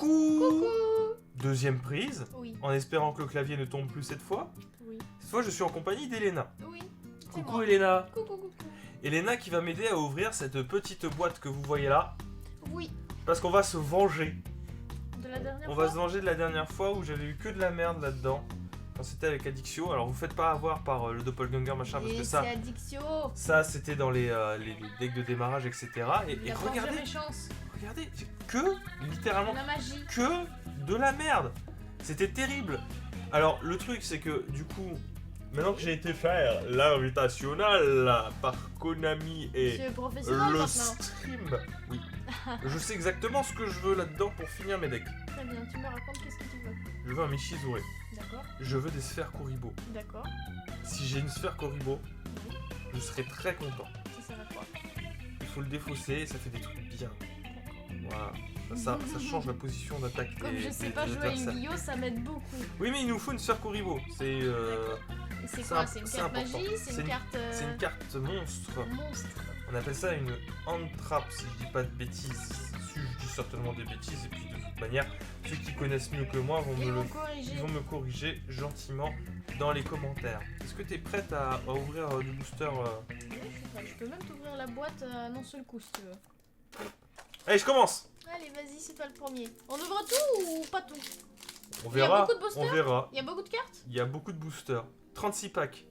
Coucou. Coucou. Deuxième prise, Oui, en espérant que le clavier ne tombe plus cette fois. oui, Cette fois, je suis en compagnie d'Elena. oui. c'est Coucou moi. Elena. Coucou, coucou. Elena qui va m'aider à ouvrir cette petite boîte que vous voyez là. Oui, Parce qu'on va se venger. de la dernière On fois. va se venger de la dernière fois où j'avais eu que de la merde là-dedans. Quand c'était avec Adixio. Alors vous faites pas avoir par le doppelganger machin parce Et que ça... c'est Adixio. Ça c'était dans les decks de démarrage etc. Et Il a pas regardez, jamais chance. regardez, j'ai que, littéralement, La magie. que de la merde. C'était terrible. Alors le truc c'est que du coup, maintenant que j'ai été faire l'invitationnal par Konami et C'est professionnel le maintenant. stream, oui, je sais exactement ce que je veux là-dedans pour finir mes decks. Très bien, tu me racontes qu'est-ce que tu veux. Je veux un Michizure, D'accord, je veux des sphères Kuribo. d'accord. Si j'ai une sphère Kuribo, Oui, je serai très content. ça sert à quoi? Il faut le défausser, ça fait des trucs bien. D'accord. Voilà. Ça change la position d'attaque Comme des, je sais des- pas des jouer à adversaires. Yu-Gi-Oh, ça m'aide beaucoup. Oui, mais il nous faut une sphère Kuribo. C'est Et c'est c'est quoi? imp- C'est une c'est carte important. magie? C'est C'est une une- carte. c'est une carte monstre. Monstre. On appelle ça une hand trap, si je dis pas de bêtises. Si je dis certainement des bêtises, et puis de toute manière, ceux qui connaissent mieux que moi vont Ils vont ils corriger. vont me corriger gentiment dans les commentaires. Est-ce que tu es prête à ouvrir du booster Oui, je suis prête. Je peux même t'ouvrir la boîte d'un seul coup si tu veux. Allez, je commence. Allez, vas-y, c'est toi le premier. On ouvre tout ou pas tout? On Il y a verra. beaucoup de boosters On verra. Il y a beaucoup de cartes? Il y a beaucoup de boosters. 36 packs.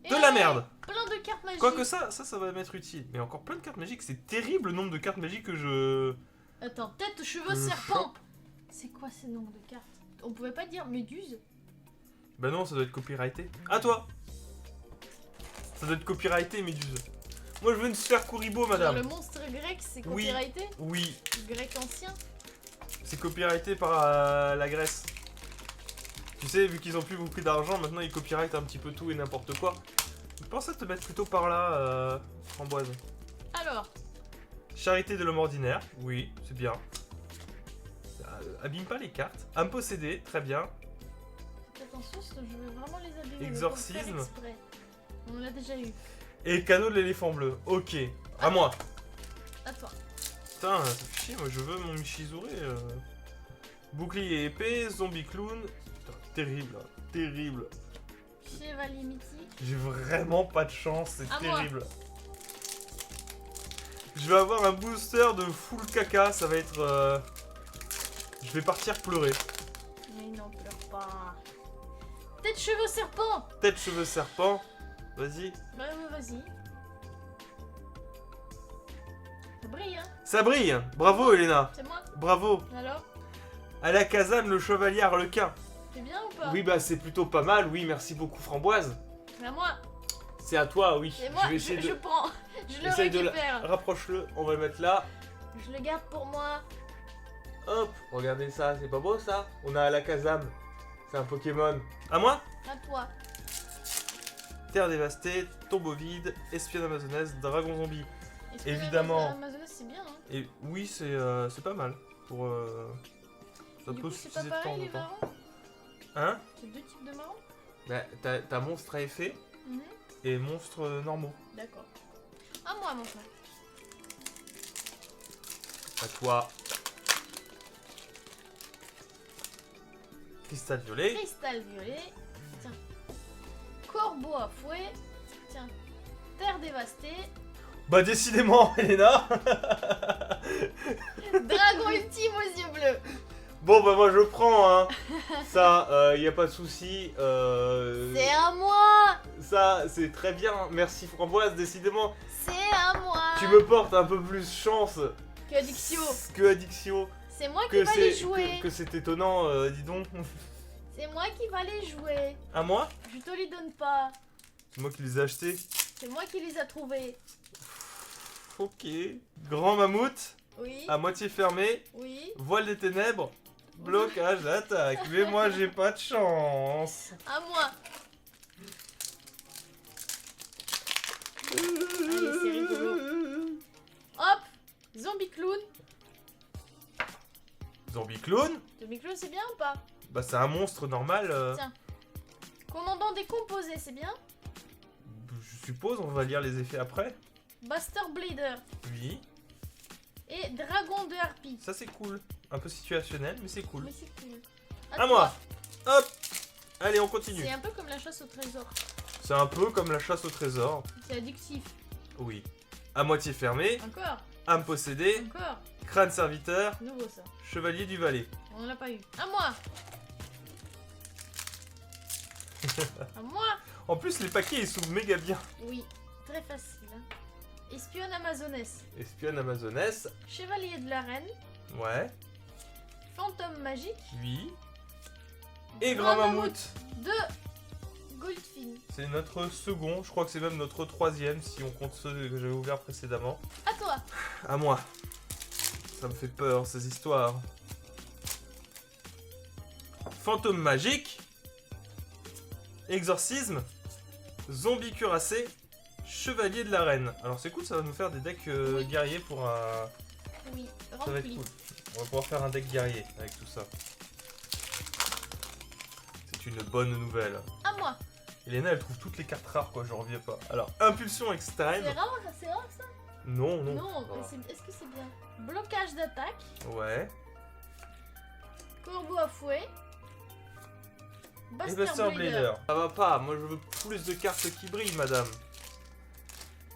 Et De la merde. plein de cartes magiques. Quoique ça va m'être utile. Mais encore plein de cartes magiques. C'est terrible le nombre de cartes magiques que je... Attends, tête, cheveux, Je serpent. chope. C'est quoi ces noms de cartes? On pouvait pas dire méduse? Bah non, ça doit être copyrighté. À toi. Ça doit être copyrighté, Méduse. Moi, je veux une sphère Kuribo, Genre madame. le monstre grec, c'est Oui. copyrighté? Oui, Grec ancien? c'est copyrighté par la Grèce. Tu sais, vu qu'ils ont plus beaucoup d'argent, maintenant ils copyrightent un petit peu tout et n'importe quoi. Je pense à te mettre plutôt par là, Framboise. Alors, Charité de l'homme ordinaire, oui, c'est bien. Abîme pas les cartes. Impossédé, très bien. faites attention, je veux vraiment les abîmer. mais Exorcisme. faut faire exprès. On l'a déjà eu. Et cadeau de l'éléphant bleu, ok. À moi. À toi. Putain, ça fait chier, moi je veux mon Michizure. Bouclier épée, zombie clown. Putain, terrible, hein, terrible. Chevalier mythique. J'ai vraiment pas de chance, c'est À moi. terrible. Je vais avoir un booster de full caca, ça va être... Je vais partir pleurer. Mais non, pleure pas. Tête, cheveux, serpent. Tête, cheveux, serpent. Vas-y. Bah, vas-y. Ça brille, hein? Ça brille. Bravo, Elena. C'est moi? Bravo. Alors? Alakazam, le chevalier harlequin. C'est bien ou pas? Oui, bah c'est plutôt pas mal. Oui, merci beaucoup, Framboise. C'est à moi. C'est à toi, oui. Et moi, je vais essayer je de... prends. Je le Essaye de récupère. Rapproche-le, on va le mettre là. Je le garde pour moi. Hop, regardez ça, c'est pas beau ça? On a Alakazam. C'est un Pokémon. À moi? À toi. Terre dévastée, tombeau vide, espionne amazonaise, dragon zombie. Est-ce que Évidemment. Amazoness, c'est bien, hein? Et oui, c'est pas mal. Pour. Ça Du peut coup, c'est suffiser pas de temps pareil en les temps. marrons? Hein? C'est deux types de marrons? Bah, t'as monstre à effet Mhm. et monstres normaux. D'accord. À moi, mon frère. À toi. Cristal violet. Cristal violet. Tiens. Corbeau à fouet. Tiens. Terre dévastée. Bah, décidément, Elena. Dragon ultime aux yeux bleus. Bon, bah, moi je prends, hein. Ça, y a pas de souci. C'est à moi. Ça, c'est très bien. Merci, Framboise, décidément. C'est à moi. Tu me portes un peu plus chance Que Adixio. que Adixio. C'est moi qui Que va les c'est jouer. que c'est étonnant, dis donc. C'est moi qui va les jouer. À moi? Je te les donne pas. C'est moi qui les ai achetés. C'est moi qui les a trouvés. Ok. Grand mammouth, Oui. à moitié fermé, Oui. voile des ténèbres, blocage, attaque. Mais moi j'ai pas de chance. À moi. Allez, c'est rigolo. Hop. Zombie clown. Zombie clown? Zombie clown, c'est bien ou pas? Bah c'est un monstre normal. Tiens. Commandant décomposé, c'est bien? Je suppose, on va lire les effets après. Buster Blader. Oui. Et dragon de harpie. Ça c'est cool. Un peu situationnel, mais c'est cool. Mais c'est cool. À moi. Hop. Allez, on continue. C'est un peu comme la chasse au trésor. C'est un peu comme la chasse au trésor. C'est addictif. Oui. À moitié fermé. Encore. Âme possédée. Encore. Crâne serviteur. Nouveau ça. Chevalier du Valais. On l'a pas eu. À moi. À moi. En plus, les paquets, ils s'ouvrent méga bien. Oui. Très facile. Hein. Espionne amazonesse. Espionne amazonesse. Chevalier de la reine. Ouais. Fantôme magique. Oui. Et grand mammouth. De Goldfin. C'est notre second. Je crois que c'est même notre troisième si on compte ceux que j'avais ouverts précédemment. À toi. À moi. Ça me fait peur, ces histoires. Fantôme magique. Exorcisme. Zombie cuirassé. Chevalier de la reine. Alors c'est cool, ça va nous faire des decks Oui. guerriers pour un... Oui. Ça va être Rempli. cool. On va pouvoir faire un deck guerrier avec tout ça. C'est une bonne nouvelle. À moi. Elena, elle trouve toutes les cartes rares, quoi, je reviens pas. Alors, impulsion extrême. C'est rare ça. Non, non. Non, Voilà. mais est-ce que c'est bien? Blocage d'attaque. Ouais. Corbeau à fouet. Et Buster Buster Blader. Blader. Ça va pas, moi je veux plus de cartes qui brillent, madame.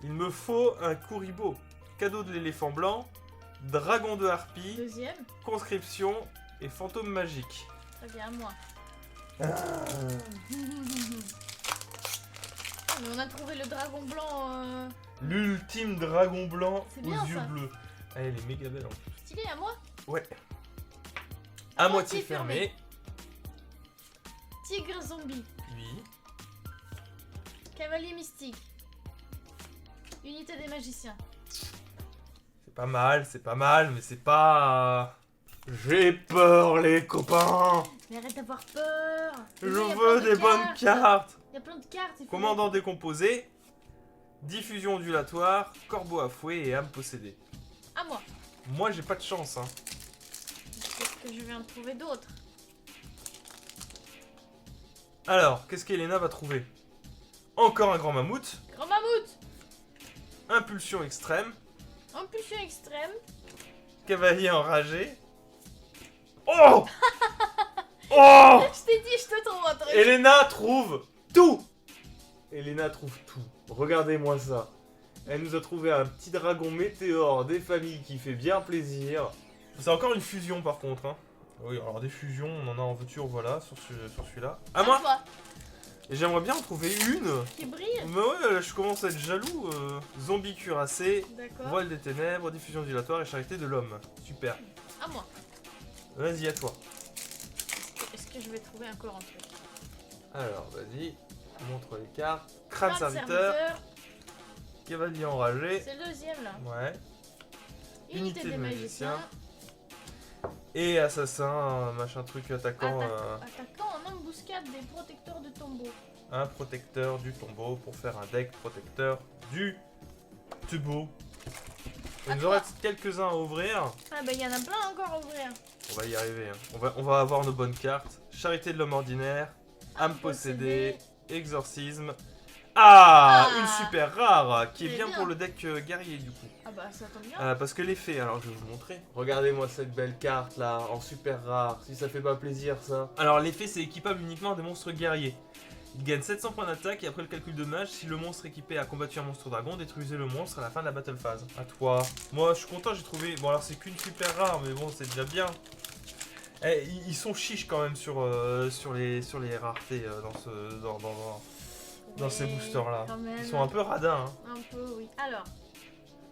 Il me faut un Kuribo. Cadeau de l'éléphant blanc. Dragon de harpie. Deuxième. Conscription. Et fantôme magique. Très bien, à moi. Ah. Mais on a trouvé le dragon blanc. L'ultime dragon blanc C'est aux bien, yeux ça. bleus. Ah, elle est méga belle en plus. Stylé, à moi. Ouais. À moitié fermé. Tigre zombie. Oui. Cavalier mystique. Unité des magiciens. C'est pas mal, mais c'est pas... J'ai peur, les copains. Mais arrête d'avoir peur. Je Mais il y a veux plein de des bonnes cartes. Il y a plein de cartes. il faut Commandant décomposé. Diffusion ondulatoire. Corbeau à fouet et âme possédée. mettre- À moi. Moi, j'ai pas de chance, hein. Qu'est-ce que je viens de trouver d'autre? Alors, qu'est-ce qu'Elena va trouver? Encore un grand mammouth. Grand mammouth. Impulsion extrême. Impulsion extrême. Cavalier enragé. Oh. Oh. Je t'ai dit, je te trouve un truc. Elena trouve tout. Elena trouve tout. Regardez-moi ça. Elle nous a trouvé un petit dragon météore des familles qui fait bien plaisir. C'est encore une fusion par contre. Hein. Oui, alors des fusions, on en a en voiture, voilà, sur celui-là. À moi. toi. Et j'aimerais bien en trouver une. Qui brille. Mais ouais, je commence à être jaloux. Zombie cuirassé, D'accord. voile des ténèbres, diffusion dilatoire et charité de l'homme. Super. À moi. Vas-y, à toi. Est-ce que je vais trouver encore un truc? Alors, vas-y. Montre les cartes. Crâne serviteur, cavalier enragé. C'est le deuxième là. Ouais. Unité des magiciens. Et assassin, machin truc attaquant. Attaquant en embuscade des protecteurs de tombeaux. Un protecteur du tombeau pour faire un deck protecteur du tubo. Il nous en reste quelques-uns à ouvrir. Ah bah il y en a plein encore à ouvrir. On va y arriver. Hein. On va avoir nos bonnes cartes. Charité de l'homme ordinaire. Âme possédée. Exorcisme. Ah, Ah. une super rare qui est C'est bien bien. pour le deck guerrier du coup. Ah bah ça tombe bien. Parce que l'effet, alors je vais vous montrer. Regardez-moi cette belle carte là, en super rare, si ça fait pas plaisir ça. Alors l'effet c'est équipable uniquement à des monstres guerriers. Il gagne 700 points d'attaque et après le calcul de dommage, si le monstre équipé a combattu un monstre dragon, détruisez le monstre à la fin de la battle phase. À toi. Moi je suis content, j'ai trouvé... Bon alors c'est qu'une super rare, mais bon c'est déjà bien. Eh, ils sont chiches quand même sur les raretés dans ces Mais boosters là. quand même. Ils sont un peu radins. Hein. Un peu, oui. Alors,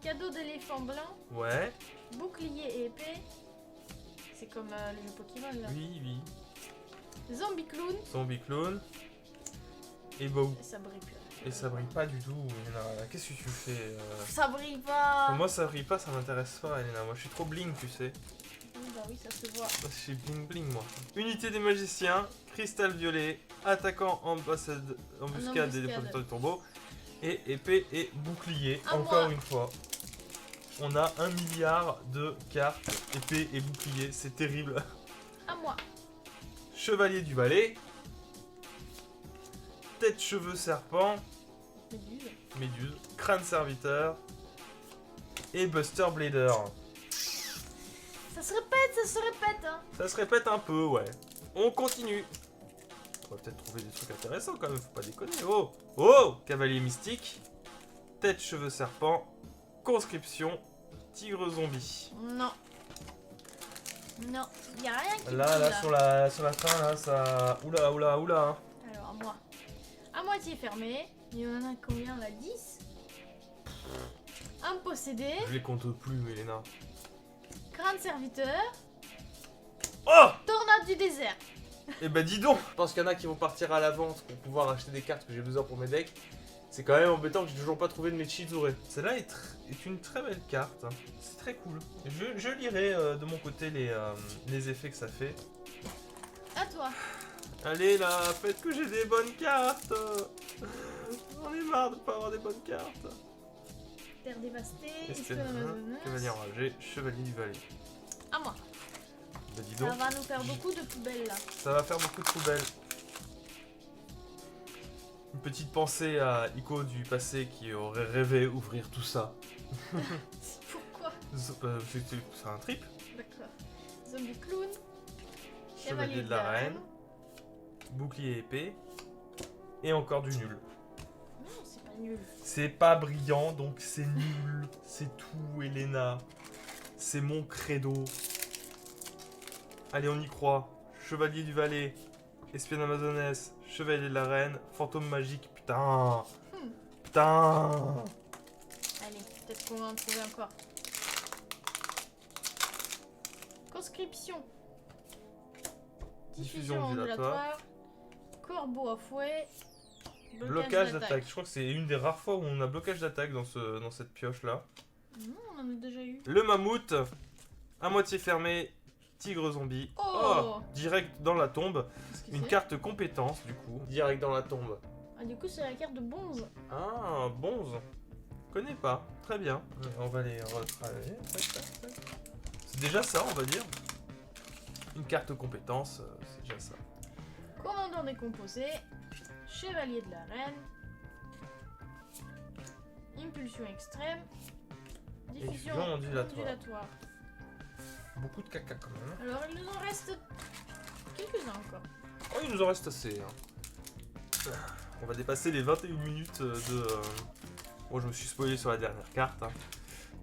cadeau d'éléphant blanc, Ouais, bouclier et épée. C'est comme le jeu Pokémon là. oui, oui. Zombie clown. Zombie clone. Et bah Et ça brille plus. et ça brille pas du tout, Elena. Qu'est-ce que tu fais Ça brille pas. Moi ça brille pas, ça m'intéresse pas, Elena. Moi je suis trop bling, tu sais. Bah oui, ça se voit. Moi, je suis bling bling, moi. Unité des magiciens, cristal violet, attaquant embuscade des protecteurs de tombeau, et épée et bouclier. À Encore moi. une fois. On a 1 milliard de cartes, épée et bouclier. C'est terrible. À moi. Chevalier du Valais. Tête, cheveux, serpent. Méduse. Méduse, crâne serviteur et Buster Blader. Ça Ça se répète, hein. Ça se répète un peu, ouais. On continue. On va peut-être trouver des trucs intéressants quand même, faut pas déconner. Oh, oh, cavalier mystique, tête, cheveux, serpent, conscription, tigre, zombie. Non. Non, y a rien qui Là, bouge, sur la fin, là, ça... Oula, oula, oula. Hein. Alors, à moi. À moitié fermé. Il y en a combien là? 10. Un possédé. Je les compte plus, Elena. Crâne serviteur. Oh! Tornade du désert. Eh ben dis donc. Je pense qu'il y en a qui vont partir à l'avance pour pouvoir acheter des cartes que j'ai besoin pour mes decks. C'est quand même embêtant que j'ai toujours pas trouvé de mes Chizure. Celle-là est une très belle carte. Hein. C'est très cool. Je lirai de mon côté les effets que ça fait. À toi. Allez là, faites que j'ai des bonnes cartes. J'en ai marre de pas avoir des bonnes cartes. Terre dévastée. Espion Amazoneuse. Cavalier enragé, chevalier du valet. À moi. Bah dis Ça donc, va nous faire beaucoup de poubelles là. ça va faire beaucoup de poubelles. Une petite pensée à Ico du passé qui aurait rêvé ouvrir tout ça. Pourquoi? C'est un trip. D'accord. Zombie clown. Chevalier de la reine. Bouclier épée. Et encore du nul. Non, c'est pas nul. C'est pas brillant, donc c'est nul. C'est tout, Elena. C'est mon credo. Allez, on y croit. Chevalier du valet. Espionne amazonesse. Chevalier de la reine. Fantôme magique. Putain. Putain. Allez, peut-être qu'on va en trouver encore. Conscription. Diffusion ondulatoire. Corbeau à fouet. Blocage d'attaque. Je crois que c'est une des rares fois où on a blocage d'attaque dans cette pioche là. Non, on en a déjà eu. Le mammouth. À moitié fermé. Tigre zombie. Oh, direct dans la tombe. Qu'est-ce que Une c'est? carte compétence du coup. Direct dans la tombe. Ah, du coup, c'est la carte de Bonze. Ah, bonze. Connais pas. Très bien. On va les retravailler. C'est déjà ça, on va dire. Une carte compétence, c'est déjà ça. Commandant décomposé. Chevalier de la reine. Impulsion extrême. Diffusion Diffusion ondulatoire. ondulatoire. Beaucoup de caca quand même. Alors, il nous en reste quelques-uns encore. Oh, il nous en reste assez. Hein. On va dépasser les 21 minutes de... Bon, je me suis spoilé sur la dernière carte. Hein.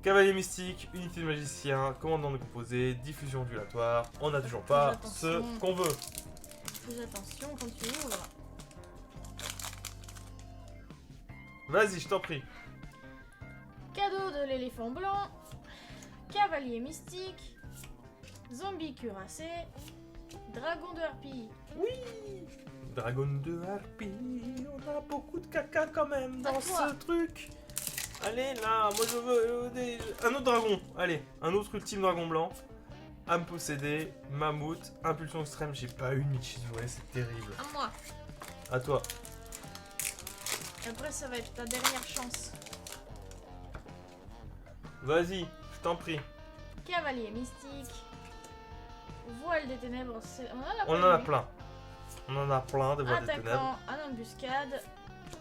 Cavalier mystique, unité de magicien, commandant de composé, diffusion ondulatoire. On n'a toujours pas attention. ce qu'on veut. Fais attention quand tu ouvres. Vas-y, je t'en prie. Cadeau de l'éléphant blanc. Cavalier mystique. Zombie cuirassé. Dragon de harpie. Dragon de harpie, on a beaucoup de caca quand même dans À toi. ce truc. Allez là, moi je veux un autre dragon. Allez, un autre ultime dragon blanc. Âme possédée, mammouth, impulsion extrême. J'ai pas eu de Michizue, c'est terrible. À moi. À toi. Après, ça va être ta dernière chance. Vas-y, je t'en prie. Cavalier mystique. Voile des ténèbres. On en a plein. On en a plein de voiles des ténèbres. Attaquant en embuscade.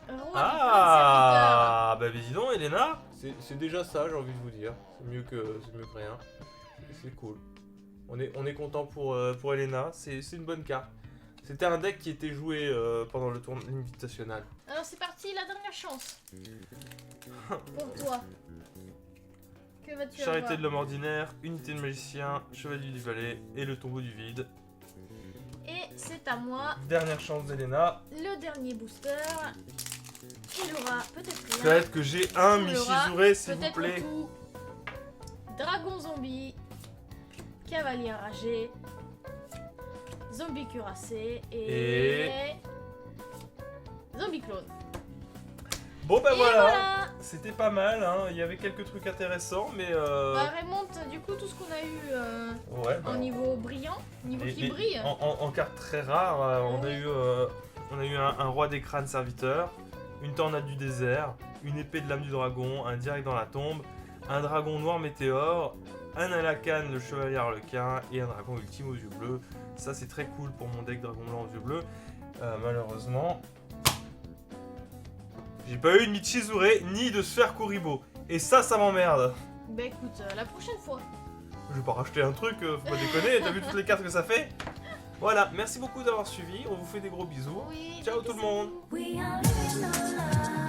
Roi Ah, bah dis donc, Elena. C'est déjà ça, j'ai envie de vous dire. C'est mieux que rien. C'est cool. On est content pour Elena. C'est une bonne carte. C'était un deck qui était joué pendant le tournoi invitationnel. Alors c'est parti, la dernière chance. Pour toi. Que vas-tu Charité avoir? de l'homme ordinaire, unité de magicien, chevalier du valet et le tombeau du vide. Et c'est à moi. Dernière chance d'Elena. Le dernier booster. Il aura peut-être rien. Peut-être que j'ai un Il aura Michizure, s'il vous peut-être plaît. tout. Dragon zombie. Cavalier enragé. Zombie cuirassé. Et... Zombie clone. Bon bah Et voilà. C'était pas mal, hein. Il y avait quelques trucs intéressants, mais Bah, remonte du coup tout ce qu'on a eu ouais, bah, en niveau brillant, niveau qui et brille. en carte très rare, on a eu un roi des crânes serviteur, une tornade du désert, une épée de l'âme du dragon, un direct dans la tombe, un dragon noir météore, un Alakan le chevalier harlequin et un dragon ultime aux yeux bleus. Ça c'est très cool pour mon deck dragon blanc aux yeux bleus. Malheureusement, j'ai pas eu de Michizure ni de Sphère Kuribo. Et ça m'emmerde. Bah écoute, la prochaine fois. Je vais pas racheter un truc, faut pas déconner, t'as vu toutes les cartes que ça fait? Voilà, merci beaucoup d'avoir suivi, on vous fait des gros bisous. Oui, Ciao des tout le bisous. monde. We are living the life.